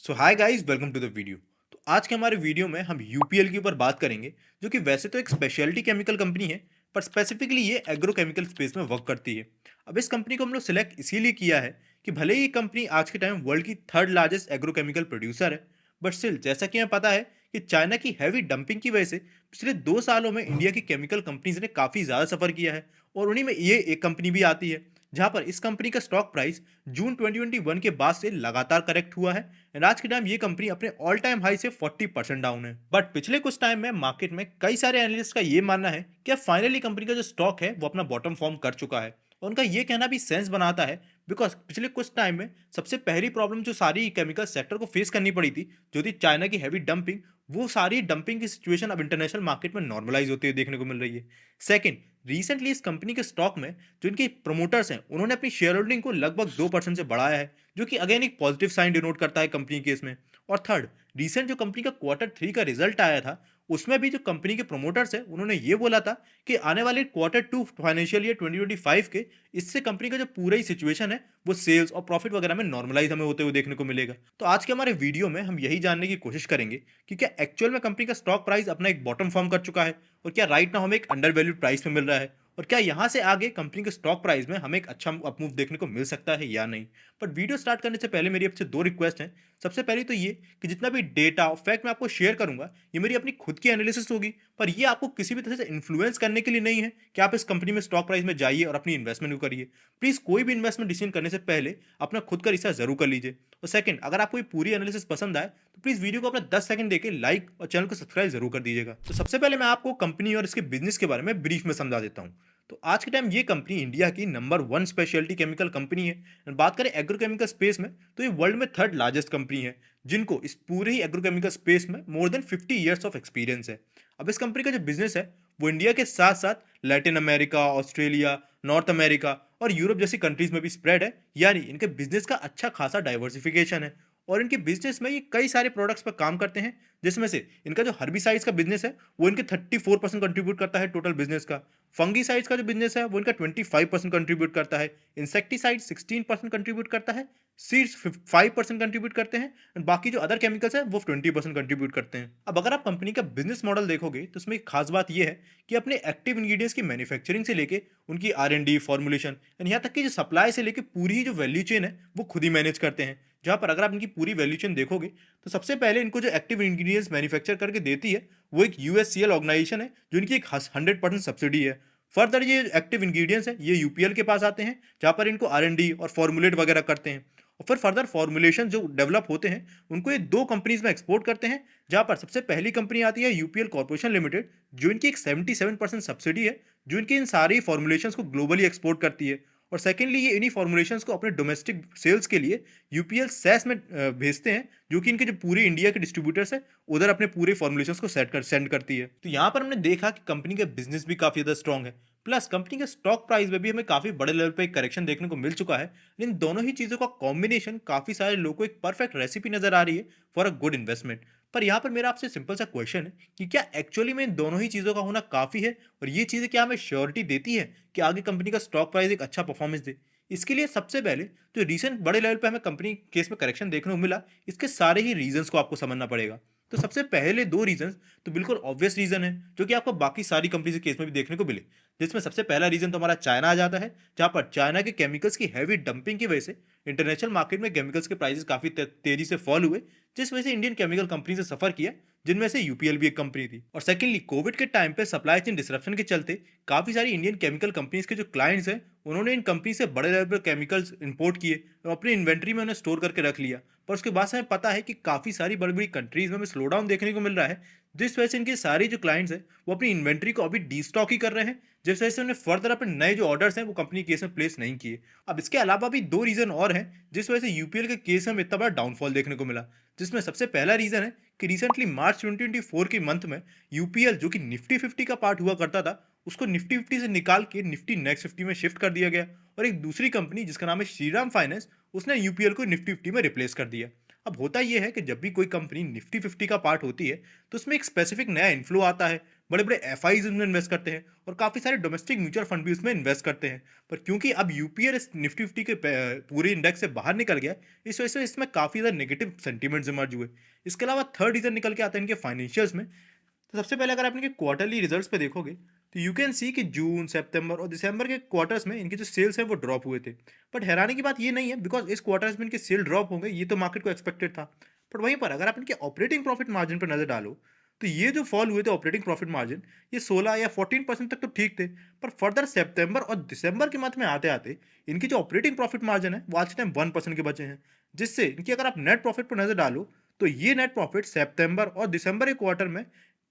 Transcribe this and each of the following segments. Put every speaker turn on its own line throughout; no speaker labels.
So hi guys, welcome to the video. तो आज के हमारे वीडियो में हम यूपीएल के ऊपर बात करेंगे, जो कि वैसे तो एक स्पेशलिटी केमिकल कंपनी है, पर स्पेसिफिकली ये एग्रोकेमिकल स्पेस में वर्क करती है। अब इस कंपनी को हम लोग सिलेक्ट इसीलिए किया है कि भले ही ये कंपनी आज के टाइम वर्ल्ड की थर्ड लार्जेस्ट एग्रोकेमिकल प्रोड्यूसर है, बट स्टिल जैसा कि हमें पता है कि चाइना की हैवी डंपिंग की वजह से पिछले 2 सालों में इंडिया की केमिकल कंपनीज ने काफ़ी ज़्यादा सफ़र किया है। और उन्हीं में ये एक कंपनी भी आती है, जहां पर इस कंपनी का स्टॉक प्राइस जून 2021 के बाद से लगातार करेक्ट हुआ है। एंड आज के टाइम ये कंपनी अपने ऑल टाइम हाई से 40% डाउन है। बट पिछले कुछ टाइम में मार्केट में कई सारे एनालिस्ट का ये मानना है कि अब फाइनली कंपनी का जो स्टॉक है वो अपना बॉटम फॉर्म कर चुका है। और उनका ये कहना भी सेंस बनाता है, बिकॉज पिछले कुछ टाइम में सबसे पहली प्रॉब्लम जो सारी केमिकल सेक्टर को फेस करनी पड़ी थी, जो थी चाइना की हैवी डंपिंग, वो सारी डंपिंग की सिचुएशन अब इंटरनेशनल मार्केट में नॉर्मलाइज होती हुई देखने को मिल रही है। सेकंड, रिसेंटली इस कंपनी के स्टॉक में जो इनके प्रमोटर्स हैं, उन्होंने अपनी शेयर होल्डिंग को लगभग 2% से बढ़ाया है, जो कि अगेन एक पॉजिटिव साइन डिनोट करता है कंपनी के इसमें। और थर्ड, रिसेंट जो कंपनी का क्वार्टर 3 का रिजल्ट आया था, उसमें भी जो कंपनी के प्रमोटर्स हैं, उन्होंने ये बोला था कि आने वाले क्वार्टर 2 फाइनेंशियल ईयर 2025 के, इससे कंपनी का जो पूरा ही सिचुएशन है वो सेल्स और प्रॉफिट वगैरह में नॉर्मलाइज हमें होते हुए देखने को मिलेगा। तो आज के हमारे वीडियो में हम यही जानने की कोशिश करेंगे कि क्या एक्चुअल में कंपनी का स्टॉक प्राइस अपना एक बॉटम फॉर्म कर चुका है, और क्या राइट नाउ हमें एक अंडर वैल्यूड प्राइस में मिल रहा है, और क्या यहाँ से आगे कंपनी के स्टॉक प्राइस में हमें एक अच्छा अपमूव देखने को मिल सकता है या नहीं। पर वीडियो स्टार्ट करने से पहले मेरी आपसे 2 रिक्वेस्ट हैं। सबसे पहली तो ये कि जितना भी डेटा और फैक्ट मैं आपको शेयर करूंगा, ये मेरी अपनी खुद की एनालिसिस होगी, पर ये आपको किसी भी तरह से इन्फ्लुएंस करने के लिए नहीं है कि आप इस कंपनी में स्टॉक प्राइस में जाइए और अपनी इन्वेस्टमेंट को करिए। प्लीज कोई भी इन्वेस्टमेंट डिसीजन करने से पहले अपना खुद का रिसर्च जरूर कर लीजिए। और सेकंड, अगर आपको ये पूरी एनालिसिस पसंद आए तो प्लीज वीडियो को अपना 10 सेकंड देके लाइक और चैनल को सब्सक्राइब जरूर कर दीजिएगा। तो सबसे पहले मैं आपको कंपनी और इसके बिजनेस के बारे में ब्रीफ में समझा देता हूँ। तो आज के टाइम ये कंपनी इंडिया की नंबर 1 स्पेशलिटी केमिकल कंपनी है। और बात करें एग्रोकेमिकल स्पेस में, तो ये वर्ल्ड में थर्ड लार्जेस्ट कंपनी है, जिनको इस पूरे ही एग्रोकेमिकल स्पेस में more than 50 years of experience है। अब इस कंपनी का जो बिजनेस है वो इंडिया के साथ साथ Latin America, Australia, north America और यूरोप जैसी कंट्रीज में भी स्प्रेड है, यानी इनके बिजनेस का अच्छा खासा डाइवर्सिफिकेशन है। और इनके बिजनेस में ये कई सारे प्रोडक्ट्स पर काम करते हैं, जिसमें से इनका जो हर्बिसाइड्स का बिजनेस है वो इनके 34% कंट्रीब्यूट करता है टोटल बिजनेस का। फंगीसाइड्स का जो बिजनेस है वो इनका 25% कंट्रीब्यूट करता है। इंसेक्टिसाइड 16% कंट्रीब्यूट करता है। सीड्स 5% कंट्रीब्यूट करते हैं। और बाकी जो अदर केमिकल्स हैं वो 20% कंट्रीब्यूट करते हैं। अब अगर आप कंपनी का बिजनेस मॉडल देखोगे तो उसमें एक खास बात यह है कि अपने एक्टिव इंग्रेडिएंट्स की मैन्युफैक्चरिंग से लेके उनकी R&D, फॉर्मुलेशन, यहाँ तक कि जो सप्लाई से लेके पूरी ही जो वैल्यू चेन है वो खुद ही मैनेज करते हैं। जहाँ पर अगर आप इनकी पूरी वैल्यू चेन देखोगे तो सबसे पहले इनको जो एक्टिव इंग्रेडिएंट्स मैन्युफैक्चर करके देती है वो एक USCL ऑर्गेनाइजेशन है, जो इनकी एक 100% सब्सिडी है। फर्दर ये एक्टिव इंग्रेडिएंट्स है ये यूपीएल के पास आते हैं, जहाँ पर इनको R&D और फॉर्मुलेट वगैरह करते हैं। और फिर फर्दर फॉर्मुलेशन जो डेवलप होते हैं उनको ये 2 कंपनीज में एक्सपोर्ट करते हैं, जहाँ पर सबसे पहली कंपनी आती है यूपीएल कॉर्पोरेशन लिमिटेड, जो इनकी एक 77% सब्सिडी है, जो इनकी इन सारी फॉर्मुलेशंस को ग्लोबली एक्सपोर्ट करती है। और सेकेंडली ये इन्हीं फॉर्मुलेशंस को अपने डोमेस्टिक सेल्स के लिए यूपीएल सैस में भेजते हैं, जो कि इनके जो पूरे इंडिया के डिस्ट्रीब्यूटर्स है उधर अपने पूरे फॉर्मुलेशंस को सेंड करती है। तो यहाँ पर हमने देखा कि कंपनी का बिजनेस भी काफी ज्यादा स्ट्रॉन्ग है, प्लस कंपनी के स्टॉक प्राइस में भी हमें काफी बड़े लेवल पे एक करेक्शन देखने को मिल चुका है। इन दोनों ही चीजों का कॉम्बिनेशन काफी सारे लोगों को एक परफेक्ट रेसिपी नजर आ रही है फॉर अ गुड इन्वेस्टमेंट। पर यहाँ पर मेरा आपसे सिंपल सा क्वेश्चन है कि क्या एक्चुअली में इन दोनों ही चीजों का होना काफी है, और ये चीजें क्या हमें श्योरिटी देती है कि आगे कंपनी का स्टॉक प्राइस एक अच्छा परफॉर्मेंस दे। इसके लिए सबसे पहले जो रिसेंट बड़े लेवल पे हमें कंपनी केस में करेक्शन देखने को मिला, इसके सारे ही रीजंस को आपको समझना पड़ेगा। तो सबसे पहले 2 रीजंस तो बिल्कुल ऑब्वियस रीजन है, जो कि आपको बाकी सारी कंपनी के केस में भी देखने को मिले, जिसमें सबसे पहला रीजन तो हमारा चाइना आ जाता है, जहां पर चाइना के केमिकल्स की हैवी डंपिंग की वजह से इंटरनेशनल मार्केट में केमिकल्स के प्राइसेस काफी तेजी से फॉल हुए, जिस वजह से इंडियन केमिकल कंपनी से सफर किया, जिनमें से यूपीएल भी एक कंपनी थी। और सेकेंडली, कोविड के टाइम पे सप्लाई चेन डिसरप्शन के चलते काफी सारी इंडियन केमिकल कंपनीज के जो क्लाइंट्स हैं, उन्होंने इन कंपनी से बड़े लेवल पर केमिकल्स इंपोर्ट किए और अपनी इन्वेंट्री में उन्हें स्टोर करके रख लिया। पर उसके बाद से हमें पता है कि काफी सारी बड़ी बड़ी कंट्रीज में हमें स्लो डाउन देखने को मिल रहा है, जिस वजह से इनके सारे जो क्लाइंट्स हैं वो अपनी इन्वेंट्री को अभी डीस्टॉक ही कर रहे हैं, जिस वजह से उन्हें फर्दर अपने नए जो ऑर्डर्स हैं वो कंपनी केस में प्लेस नहीं किए। अब इसके अलावा भी 2 रीजन और हैं जिस वजह से यूपीएल के केस में इतना बड़ा डाउनफॉल देखने को मिला, जिसमें सबसे पहला रीजन है कि रिसेंटली मार्च 2024 के मंथ में यूपीएल, जो कि निफ्टी 50 का पार्ट हुआ करता था, उसको निफ्टी 50 से निकाल के निफ्टी नेक्स्ट 50 में शिफ्ट कर दिया गया। और एक दूसरी कंपनी जिसका नाम है श्रीराम फाइनेंस, उसने यूपीएल को निफ्टी 50 में रिप्लेस कर दिया। अब होता यह है कि जब भी कोई कंपनी निफ्टी 50 का पार्ट होती है तो उसमें एक स्पेसिफिक नया इन्फ्लो आता है, बड़े बड़े एफआईज उसमें इन्वेस्ट करते हैं और काफ़ी सारे डोमेस्टिक म्यूचुअल फंड भी उसमें इन्वेस्ट करते हैं। पर क्योंकि अब यूपीएल इस निफ्टी फिफ्टी के पूरे इंडेक्स से बाहर निकल गया, इस वजह से इसमें काफ़ी ज़्यादा नेगेटिव सेंटीमेंट्स इमर्ज हुए। इसके अलावा थर्ड रीजन निकल के आता है इनके फाइनेंशियल्स में। तो सबसे पहले अगर आप इनके क्वार्टरली रिजल्ट्स पे देखोगे तो यू कैन सी कि जून, सितंबर और दिसंबर के क्वार्टर्स में इनके जो सेल्स हैं वो ड्रॉप हुए थे। बट हैरानी की बात ये नहीं है, बिकॉज इस क्वार्टर्स में इनके सेल ड्रॉप होंगे ये तो मार्केट को एक्सपेक्टेड था। बट वहीं पर अगर आप इनके ऑपरेटिंग प्रॉफिट मार्जिन पर नजर डालो तो ये जो फॉल हुए थे ऑपरेटिंग प्रॉफिट मार्जिन, ये 16 या 14% तक तो ठीक थे। पर फर्दर सितंबर और दिसंबर के मंथ में आते आते इनकी जो ऑपरेटिंग प्रॉफिट मार्जिन है वो आज के टाइम 1% के बचे हैं। जिससे इनकी अगर आप नेट प्रॉफिट पर नजर डालो तो ये नेट प्रॉफिट सितंबर और दिसंबर के क्वार्टर में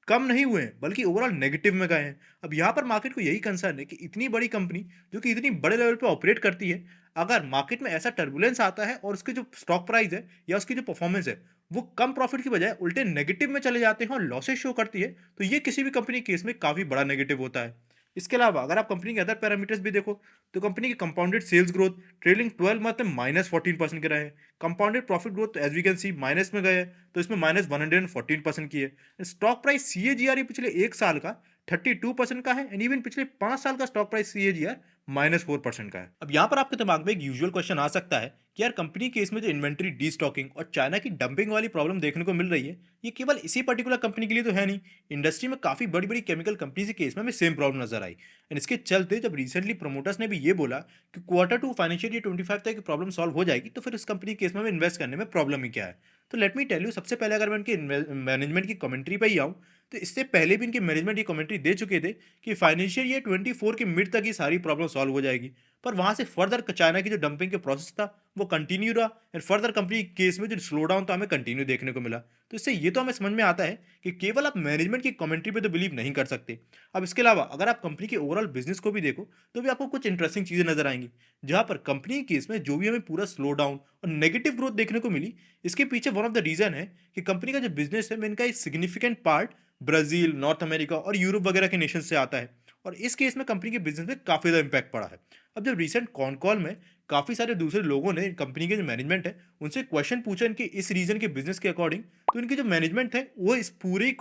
कम नहीं हुए हैं, बल्कि ओवरऑल नेगेटिव में गए हैं। अब यहाँ पर मार्केट को यही कंसर्न है कि इतनी बड़ी कंपनी जो कि इतनी बड़े लेवल पे ऑपरेट करती है, अगर मार्केट में ऐसा टर्बुलेंस आता है और उसकी जो स्टॉक प्राइस है या उसकी जो परफॉर्मेंस है वो कम प्रॉफिट की बजाय उल्टे नेगेटिव में चले जाते हैं और लॉसेस शो करती है, तो ये किसी भी कंपनी के केस में काफ़ी बड़ा नेगेटिव होता है। इसके अलावा अगर आप कंपनी के अदर पैरामीटर्स भी देखो तो कंपनी की compounded sales growth trailing 12 month में -14% के रहे हैं। Compounded profit growth as we can see minus में गए हैं, तो इसमें -114% की है। स्टॉक प्राइस सीएजीआर पिछले एक साल का 32% का है एंड इवन पिछले 5 साल का स्टॉक प्राइस सीएजीआर -4% का है। अब यहाँ पर आपके दिमाग में एक यूजुअल क्वेश्चन आ सकता है कि यार कंपनी के इसमें जो इन्वेंट्री डीस्टॉकिंग और चाइना की डंपिंग वाली प्रॉब्लम देखने को मिल रही है, ये केवल इसी पर्टिकुलर कंपनी के लिए तो है नहीं। इंडस्ट्री में काफी बड़ी बड़ी केमिकल कंपनी के केस में हमें सेम प्रॉब्लम नजर आई। एंड इसके चलते जब रिसेंटली प्रमोटर्स ने भी ये बोला कि Q2 फाइनेंशियल ईयर 25 तक प्रॉब्लम सॉल्व हो जाएगी, तो फिर इस कंपनी केस में हमें इन्वेस्ट करने में प्रॉब्लम ही क्या है। तो लेट मी टेल यू, सबसे पहले अगर मैं इनके मैनेजमेंट की कमेंट्री पे ही आऊँ तो इससे पहले भी इनके मैनेजमेंट ये कमेंट्री दे चुके थे कि फाइनेंशियल ईयर 24 के मिड तक ही सारी प्रॉब्लम सॉल्व हो जाएगी। पर वहां से फर्दर चाइना की जो डंपिंग के प्रोसेस था वो कंटिन्यू रहा एंड फर्दर कंपनी केस में जो स्लो डाउन था हमें कंटिन्यू देखने को मिला। तो इससे ये तो हमें समझ में आता है कि केवल आप मैनेजमेंट की कमेंट्री पे तो बिलीव नहीं कर सकते। अब इसके अलावा अगर आप कंपनी के ओवरऑल बिजनेस को भी देखो तो भी आपको कुछ इंटरेस्टिंग चीजें नजर आएंगी, जहां पर कंपनी के केस में जो भी हमें पूरा स्लो डाउन और नेगेटिव ग्रोथ देखने को मिली, इसके पीछे वन ऑफ द रीजन है कि कंपनी का जो बिजनेस है इनका एक significant part Brazil, north America और यूरोप वगैरह के नेशन से आता है और इस केस में कंपनी के बिजनेस में काफी ज्यादा इंपैक्ट पड़ा है। अब जब रिसेंट कॉन कॉल में काफी सारे दूसरे लोगों ने कंपनी के जो मैनेजमेंट है उनसे क्वेश्चन पूछा इनके इस रीजन के बिजनेस के अकॉर्डिंग, तो इनकी जो मैनेजमेंट है वो इस पूरे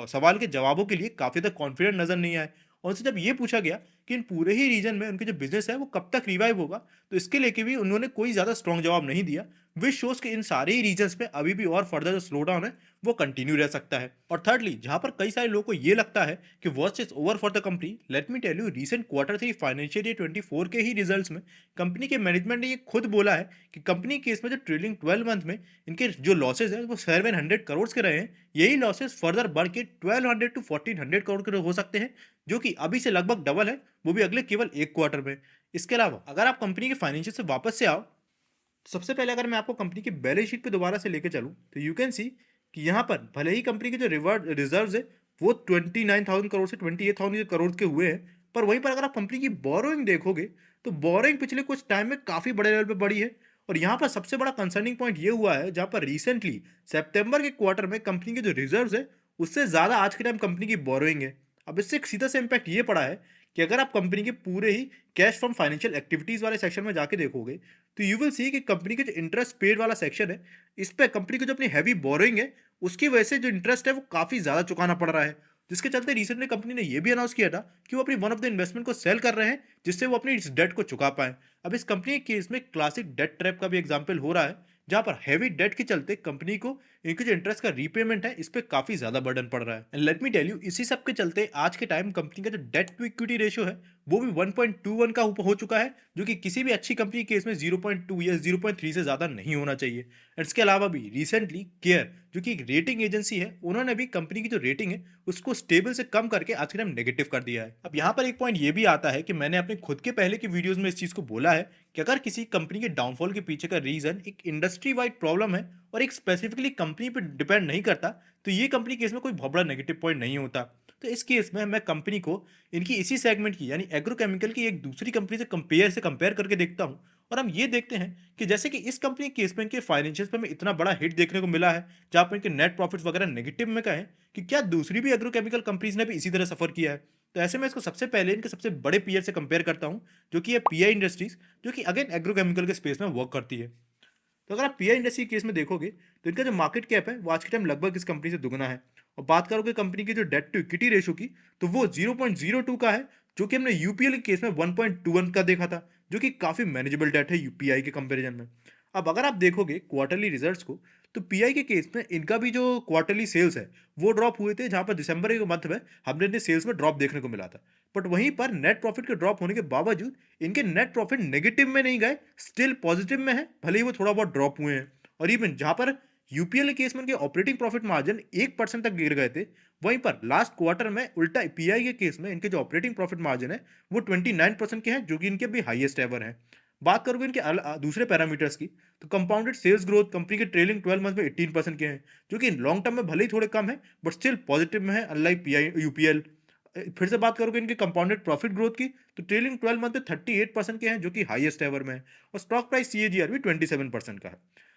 सवाल के जवाबों के लिए काफी ज्यादा कॉन्फिडेंट नजर नहीं आए। और उनसे जब ये पूछा गया कि इन पूरे ही रीजन में उनके जो बिजनेस है वो कब तक रिवाइव होगा, तो इसके लेके भी उन्होंने कोई ज्यादा स्ट्रॉन्ग जवाब नहीं दिया, विच शोज कि इन सारे ही रीजन्स में अभी भी और फर्दर जो स्लो डाउन है वो कंटिन्यू रह सकता है। और थर्डली, जहां पर कई सारे लोगों को ये लगता है कि worst is over for the company, let me tell you, recent Q3 financial year 24 के ही रिजल्ट्स में कंपनी के मैनेजमेंट ने ये खुद बोला है कि कंपनी केस में जो ट्रेलिंग 12 मंथ में इनके जो लॉसेज है वो 700 करोड़ के रहे हैं, यही लॉसेज फर्दर बढ़ के 1200 टू 1400 करोड़ के हो सकते हैं, जो कि अभी से लगभग डबल है, वो भी अगले केवल एक क्वार्टर में। इसके अलावा अगर आप कंपनी के फाइनेंशियल से वापस से आओ, सबसे पहले अगर मैं आपको कंपनी की बैलेंस शीट पे दोबारा से लेके चलूं तो यू कैन सी कि यहाँ पर भले ही कंपनी के जो रिवर्ड रिजर्व्स है वो 29,000 करोड़ से 28,000 करोड़ के हुए हैं, पर वहीं पर अगर आप कंपनी की बोरोइंग देखोगे तो बोरोइंग पिछले कुछ टाइम में काफी बड़े लेवल पे बढ़ी है। और यहाँ पर सबसे बड़ा कंसर्निंग पॉइंट ये हुआ है जहाँ पर रिसेंटली सितंबर के क्वार्टर में कंपनी के जो रिजर्व्स है उससे ज्यादा आज के टाइम कंपनी की बोरोइंग है। अब इससे एक सीधा सा इम्पैक्ट ये पड़ा है कि अगर आप कंपनी के पूरे ही कैश फ्रॉम फाइनेंशियल एक्टिविटीज वाले सेक्शन में जाके देखोगे तो यू विल सी कि कंपनी के जो इंटरेस्ट पेड वाला सेक्शन है, इस पे कंपनी को जो अपनी हैवी बोरोइंग है उसकी वजह से जो इंटरेस्ट है वो काफी ज्यादा चुकाना पड़ रहा है, जिसके चलते रिसेंटली कंपनी ने यह भी अनाउंस किया था कि वो अपनी वन ऑफ द इन्वेस्टमेंट को सेल कर रहे हैं जिससे वो अपनी इस डेट को चुका पाए। अब इस कंपनी के केस में क्लासिक डेट ट्रैप का भी एग्जाम्पल हो रहा है, जहां पर हैवी डेट के चलते कंपनी को इनके जो इंटरेस्ट का रीपेमेंट है इस पे काफी ज्यादा बर्डन पड़ रहा है। And let me tell you, इसी सब के चलते आज के टाइम कंपनी का जो डेट टू इक्विटी रेशियो है वो भी 1.21 का ऊपर हो चुका है, जो कि किसी भी अच्छी कंपनी केस में 0.2 या 0.3 से ज्यादा नहीं होना चाहिए। एंड इसके अलावा भी रिसेंटली केयर जो कि एक रेटिंग एजेंसी है, उन्होंने भी कंपनी की जो रेटिंग है उसको स्टेबल से कम करके आज के टाइम नेगेटिव कर दिया है। अब यहाँ पर एक पॉइंट ये भी आता है कि मैंने अपने खुद के पहले की वीडियोस में इस चीज को बोला है कि अगर किसी कंपनी के डाउनफॉल के पीछे का रीजन एक इंडस्ट्री वाइड प्रॉब्लम है और एक स्पेसिफिकली कंपनी पे डिपेंड नहीं करता, तो ये कंपनी केस में कोई बहुत बड़ा नेगेटिव पॉइंट नहीं होता। तो इस केस में मैं कंपनी को इनकी इसी सेगमेंट की यानी एग्रोकेमिकल की एक दूसरी कंपनी से कंपेयर करके देखता हूं, और हम ये देखते हैं कि जैसे कि इस कंपनी के केस में इनके फाइनेंशियल्स पे हमें इतना बड़ा हिट देखने को मिला है, जहां पर इनके नेट प्रॉफिट्स वगैरह नेगेटिव में कहें, कि क्या दूसरी भी एग्रोकेमिकल कंपनीज ने भी इसी तरह सफर किया है। तो ऐसे में इसको सबसे पहले इनके सबसे बड़े पीयर से कंपेयर करता हूं, जो कि है पीआई इंडस्ट्रीज, जो कि अगेन एग्रोकेमिकल के स्पेस में वर्क करती है। तो अगर आप पीआई इंडस्ट्री केस में देखोगे तो इनका जो मार्केट कैप है वो आज के टाइम लगभग इस कंपनी से दुगना है, और बात करोगे कंपनी की जो डेट टू इक्विटी रेशो की, तो वो 0.02 का है, जो कि हमने यूपीएल के केस में 1.21 का देखा था, जो कि काफ़ी मैनेजेबल डेट है यूपीआई के कंपैरिजन में। अब अगर आप देखोगे क्वार्टरली रिजल्ट्स को, तो पीआई के केस में इनका भी जो क्वार्टरली सेल्स है वो ड्रॉप हुए थे, जहां पर दिसंबर के मंथ में हमने इन्हें सेल्स में ड्रॉप देखने को मिला था। बट वहीं पर नेट प्रॉफिट के ड्रॉप होने के बावजूद इनके नेट प्रॉफिट नेगेटिव में नहीं गए, स्टिल पॉजिटिव में है, भले ही वो थोड़ा बहुत ड्रॉप हुए हैं। और इवन जहां पर यूपीएल के केस में इनके ऑपरेटिंग प्रॉफिट मार्जिन 1% तक गिर गए थे, वहीं पर लास्ट क्वार्टर में उल्टा पीआई के केस में इनके जो ऑपरेटिंग प्रॉफिट मार्जिन है वो 29% के हैं, जो कि इनके भी हाईएस्ट एवर है। बात करोगे इनके दूसरे पैरामीटर्स की, तो कंपाउंडेड सेल्स ग्रोथ कंपनी के ट्रेलिंग 12 मंथ में 18% के हैं, जो कि लॉन्ग टर्म में भले ही थोड़े कम है बट स्टिल पॉजिटिव में है, अनलाइक पीआई यूपीएल। फिर से बात करोगे इनके कंपाउंडेड प्रॉफिट ग्रोथ की, तो ट्रेलिंग 12 मंथ में 38% के हैं, जो कि हाईएस्ट एवर में है। और स्टॉक प्राइस सीएजीआर भी 27% का है।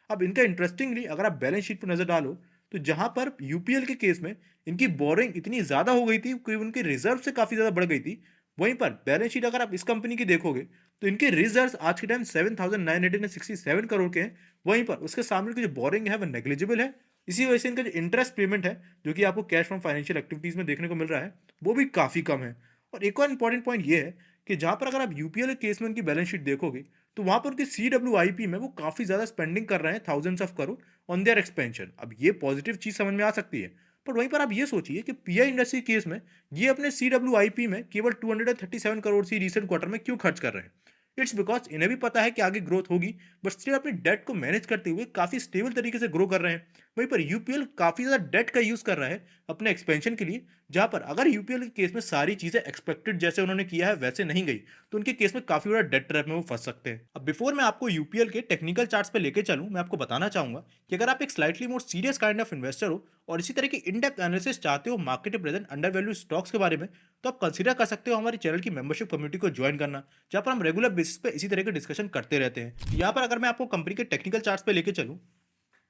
अब इनका इंटरेस्टिंगली अगर आप बैलेंस शीट पर नजर डालो, तो जहां पर यूपीएल के केस में इनकी बोरिंग इतनी ज्यादा हो गई थी कि उनकी रिजर्व से काफी ज्यादा बढ़ गई थी, वहीं पर बैलेंस शीट अगर आप इस कंपनी की देखोगे, तो इनके रिजर्व्स आज के टाइम 7,967 करोड़ के हैं। वहीं पर उसके सामने की जो बोरिंग है वो नेग्लिजिबल है। इसी वजह से इनका जो इंटरेस्ट पेमेंट है, जो कि आपको कैश फ्रॉम फाइनेंशियल एक्टिविटीज में देखने को मिल रहा है, वो भी काफी कम है। और एक और इंपॉर्टेंट पॉइंट ये है कि जहां पर अगर आप यूपीएल के केस में उनकी बैलेंस शीट देखोगे, तो वहां पर उनकी CWIP में वो काफी ज्यादा स्पेंडिंग कर रहे हैं, thousands of crore on their expansion. अब ये पॉजिटिव चीज समझ में आ सकती है, पर वहीं पर आप ये सोचिए कि पीआई इंडस्ट्री केस में ये अपने CWIP में केवल 237 करोड़ से रिसेंट क्वार्टर में क्यों खर्च कर रहे हैं? इट्स बिकॉज इन्हें भी पता है कि आगे ग्रोथ होगी, बट स्टिल अपनी डेट को मैनेज करते हुए काफी स्टेबल तरीके से ग्रो कर रहे हैं। वहीं पर यूपीएल काफी ज्यादा डेट का यूज कर रहा है अपने एक्सपेंशन के लिए, जहां पर अगर यूपीएल के केस में सारी चीजें एक्सपेक्टेड जैसे उन्होंने किया है वैसे नहीं गई, तो उनके केस में काफी बड़ा डेट ट्रैप में वो फंस सकते हैं। अब बिफोर मैं आपको यूपीएल के टेक्निकल चार्ट्स पे लेके चलूं, मैं आपको बताना चाहूंगा कि अगर आप एक slightly more serious kind of investor हो और इसी तरह की इन डेप्थ एनालिसिस चाहते हो market present under value stocks के बारे में, तो आप कंसीडर कर सकते हो हमारी चैनल की मेंबरशिप कम्युनिटी को ज्वाइन करना, जहां पर हम रेगुलर बेसिस पे इसी तरह के डिस्कशन करते रहते हैं। यहाँ पर अगर मैं आपको कंपनी के टेक्निकल चार्ट्स पे लेके चलूं,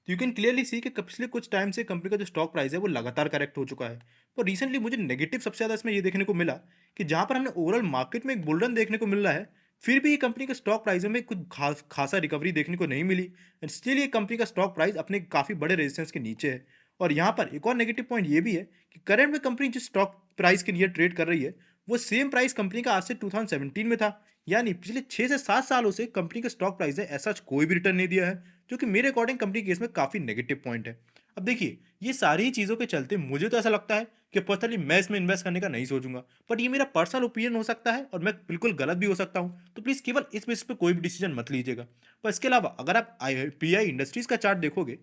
तो यू कैन क्लियरली सी कि पिछले कुछ टाइम से कंपनी का जो स्टॉक प्राइस है वो लगातार करेक्ट हो चुका है। पर रिसेंटली मुझे नेगेटिव सबसे ज़्यादा इसमें ये देखने को मिला कि जहाँ पर हमने ओवरऑल मार्केट में एक बुल रन देखने को मिल रहा है, फिर भी ये कंपनी के स्टॉक प्राइस में कुछ खासा रिकवरी देखने को नहीं मिली, एंड स्टिल ये कंपनी का स्टॉक प्राइस अपने काफ़ी बड़े रेजिस्टेंस के नीचे है। और यहाँ पर एक और नेगेटिव पॉइंट ये भी है कि करंट में कंपनी जिस स्टॉक प्राइस के लिए ट्रेड कर रही है, वो सेम प्राइस कंपनी का आज से 2017 में था। यानी पिछले 6 से 7 सालों से कंपनी के स्टॉक प्राइस ने ऐसा कोई भी रिटर्न नहीं दिया है, जो कि मेरे अकॉर्डिंग कंपनी केस में काफ़ी नेगेटिव पॉइंट है। अब देखिए, ये सारी चीज़ों के चलते मुझे तो ऐसा लगता है कि पर्सनली मैं इसमें इन्वेस्ट करने का नहीं सोचूंगा, बट ये मेरा पर्सनल ओपिनियन हो सकता है और मैं बिल्कुल गलत भी हो सकता हूँ, तो प्लीज़ केवल इस बेस पे कोई भी डिसीजन मत लीजिएगा। पर इसके अलावा अगर आप पीआई इंडस्ट्रीज का चार्ट देखोगे,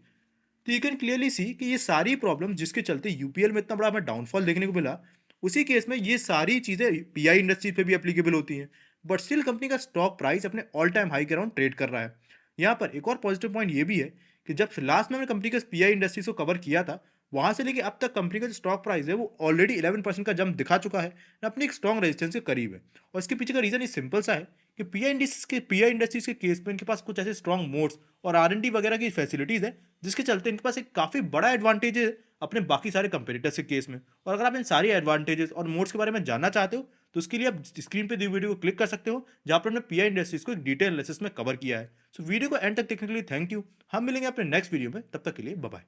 तो यू कैन क्लियरली सी कि ये सारी प्रॉब्लम जिसके चलते यूपीएल में इतना बड़ा हमें डाउनफॉल देखने को मिला, उसी केस में ये सारी चीज़ें पीआई इंडस्ट्रीज पे भी एप्लीकेबल होती हैं। बट स्टिल कंपनी का स्टॉक प्राइस अपने ऑल टाइम हाई के अराउंड ट्रेड कर रहा है। यहाँ पर एक और पॉजिटिव पॉइंट ये भी है कि जब लास्ट में हमने कंपनी के पीआई इंडस्ट्रीज को कवर किया था, वहां से लेके अब तक कंपनी का जो स्टॉक प्राइस है वो ऑलरेडी 11% का जंप दिखा चुका है, अपनी एक स्ट्रॉन्ग रेजिस्टेंस के करीब है। और इसके पीछे का रीजन ये सिंपल सा है कि पीआई इंडस्ट्रीज के केस में इनके पास कुछ ऐसे स्ट्रॉन्ग मोड्स और R&D वगैरह की फैसिलिटीज है, जिसके चलते इनके पास एक काफ़ी बड़ा एडवांटेज है अपने बाकी सारे कंपेटिटर्स के केस में। और अगर आप इन सारी एडवांटेजेस और मोड्स के बारे में जानना चाहते हो, तो उसके लिए आप स्क्रीन पे दी वीडियो को क्लिक कर सकते हो, जहाँ पर हमने पीआई इंडस्ट्रीज को एक डिटेल एनालिसिस में कवर किया है। सो वीडियो को एंड तक देखने के लिए थैंक यू। हम मिलेंगे अपने नेक्स्ट वीडियो में, तब तक के लिए बाय बाय।